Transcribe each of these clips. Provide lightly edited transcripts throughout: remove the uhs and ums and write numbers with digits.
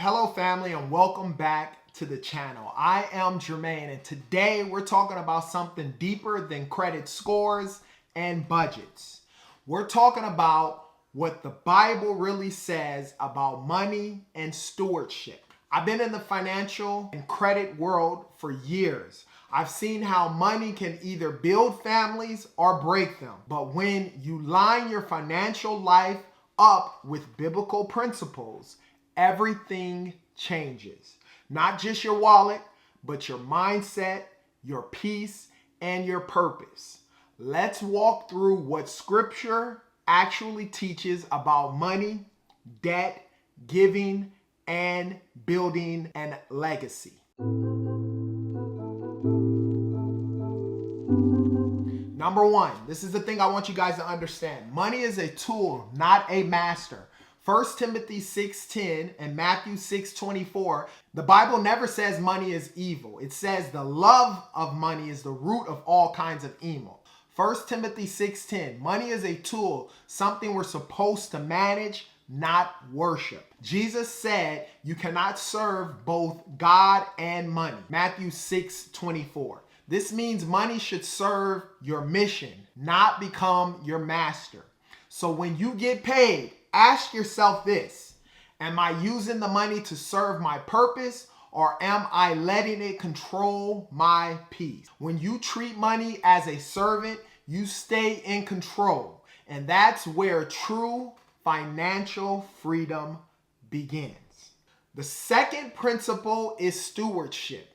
Hello family and welcome back to the channel. I am Jermaine and today we're talking about something deeper than credit scores and budgets. We're talking about what the Bible really says about money and stewardship. I've been in the financial and credit world for years. I've seen how money can either build families or break them. But when you line your financial life up with biblical principles, everything changes. Not just your wallet, but your mindset, your peace, and your purpose. Let's walk through what Scripture actually teaches about money, debt, giving, and building a legacy. Number one, this is the thing I want you guys to understand. Money is a tool, not a master. 1 Timothy 6:10 and Matthew 6:24, the Bible never says money is evil. It says the love of money is the root of all kinds of evil. 1 Timothy 6:10, money is a tool, something we're supposed to manage, not worship. Jesus said you cannot serve both God and money. Matthew 6:24. This means money should serve your mission, not become your master. So when you get paid, ask yourself this: am I using the money to serve my purpose, or am I letting it control my peace? When you treat money as a servant, you stay in control. And that's where true financial freedom begins. The second principle is stewardship.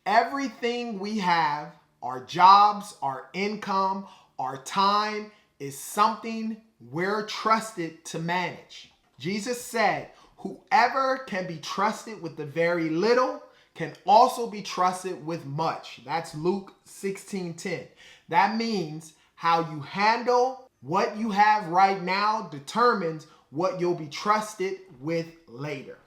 Everything we have, our jobs, our income, our time, is something we're trusted to manage. Jesus said, whoever can be trusted with the very little can also be trusted with much. That's Luke 16:10. That means how you handle what you have right now determines what you'll be trusted with later.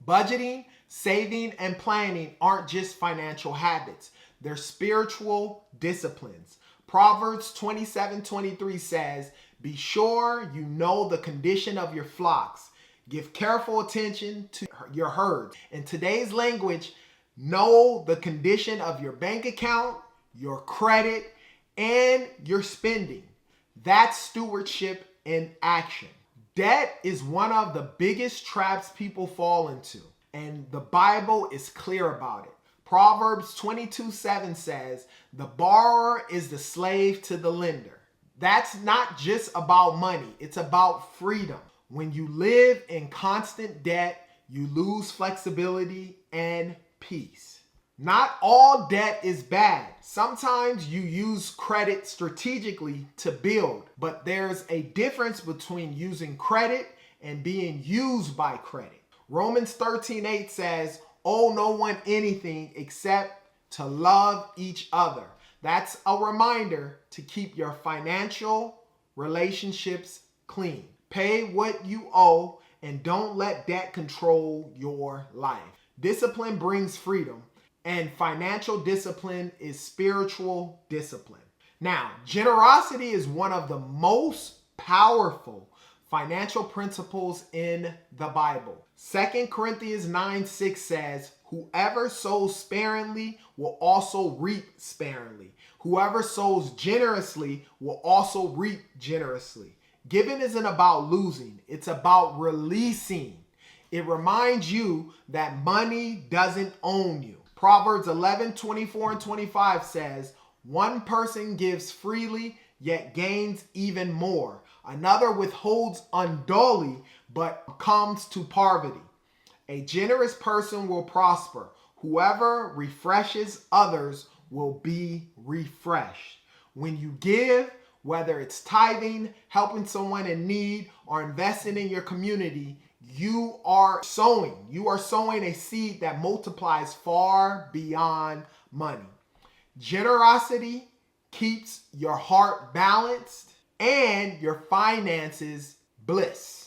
Budgeting, saving, and planning aren't just financial habits. They're spiritual disciplines. Proverbs 27:23 says, be sure you know the condition of your flocks. Give careful attention to your herds. In today's language, know the condition of your bank account, your credit, and your spending. That's stewardship in action. Debt is one of the biggest traps people fall into, and the Bible is clear about it. Proverbs 22:7 says, the borrower is the slave to the lender. That's not just about money, it's about freedom. When you live in constant debt, you lose flexibility and peace. Not all debt is bad. Sometimes you use credit strategically to build, but there's a difference between using credit and being used by credit. Romans 13:8 says, owe no one anything except to love each other. That's a reminder to keep your financial relationships clean. Pay what you owe and don't let debt control your life. Discipline brings freedom, and financial discipline is spiritual discipline. Now, generosity is one of the most powerful financial principles in the Bible. 2 Corinthians 9:6 says, whoever sows sparingly will also reap sparingly. Whoever sows generously will also reap generously. Giving isn't about losing, it's about releasing. It reminds you that money doesn't own you. Proverbs 11:24 and 25 says, one person gives freely, yet gains even more. Another withholds undully, but comes to poverty. A generous person will prosper. Whoever refreshes others will be refreshed. When you give, whether it's tithing, helping someone in need, or investing in your community, you are sowing. You are sowing a seed that multiplies far beyond money. Generosity keeps your heart balanced and your finances bliss.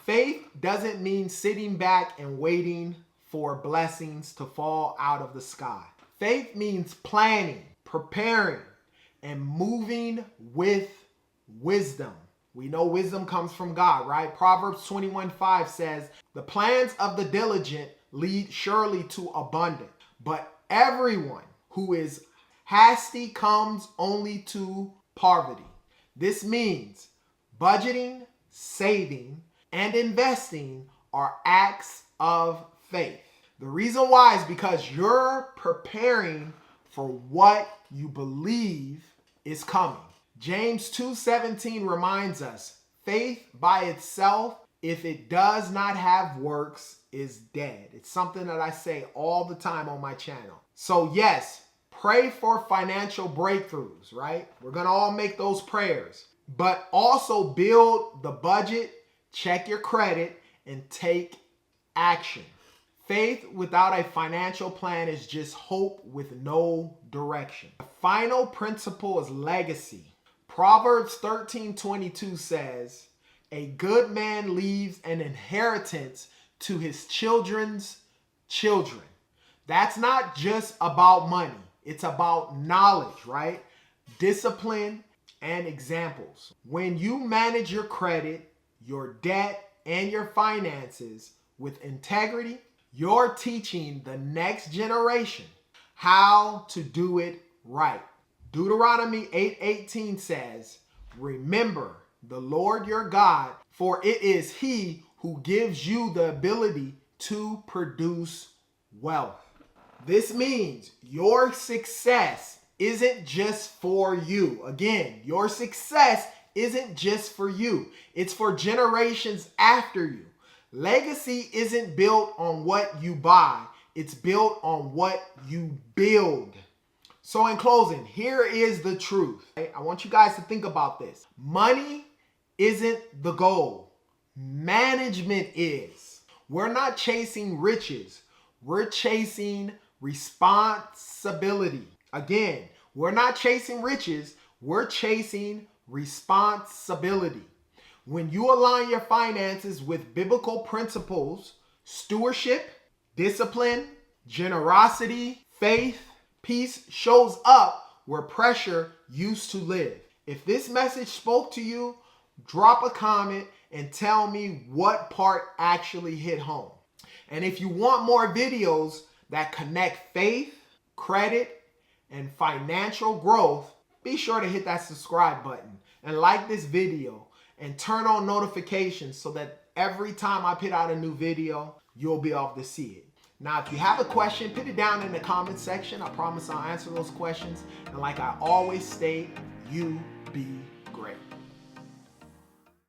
Faith doesn't mean sitting back and waiting for blessings to fall out of the sky. Faith means planning, preparing, and moving with wisdom. We know wisdom comes from God, right? Proverbs 21:5 says, the plans of the diligent lead surely to abundance, but everyone who is hasty comes only to poverty. This means budgeting, saving, and investing are acts of faith. The reason why is because you're preparing for what you believe is coming. James 2:17 reminds us, faith by itself, if it does not have works, is dead. It's something that I say all the time on my channel. So yes, pray for financial breakthroughs, right? We're going to all make those prayers. But also build the budget, check your credit, and take action. Faith without a financial plan is just hope with no direction. The final principle is legacy. Proverbs 13:22 says, a good man leaves an inheritance to his children's children. That's not just about money. It's about knowledge, right? Discipline and examples. When you manage your credit, your debt, and your finances with integrity, you're teaching the next generation how to do it right. Deuteronomy 8:18 says, remember the Lord your God, for it is He who gives you the ability to produce wealth. This means your success isn't just for you. Again, your success isn't just for you. It's for generations after you. Legacy isn't built on what you buy. It's built on what you build. So in closing, here is the truth. I want you guys to think about this. Money isn't the goal. Management is. We're not chasing riches. We're chasing responsibility. Again, we're not chasing riches. We're chasing responsibility. When you align your finances with biblical principles, stewardship, discipline, generosity, faith, peace shows up where pressure used to live. If this message spoke to you, drop a comment and tell me what part actually hit home. And if you want more videos that connect faith, credit, and financial growth, be sure to hit that subscribe button and like this video and turn on notifications so that every time I put out a new video, you'll be able to see it. Now, if you have a question, put it down in the comment section. I promise I'll answer those questions. And like I always state, you be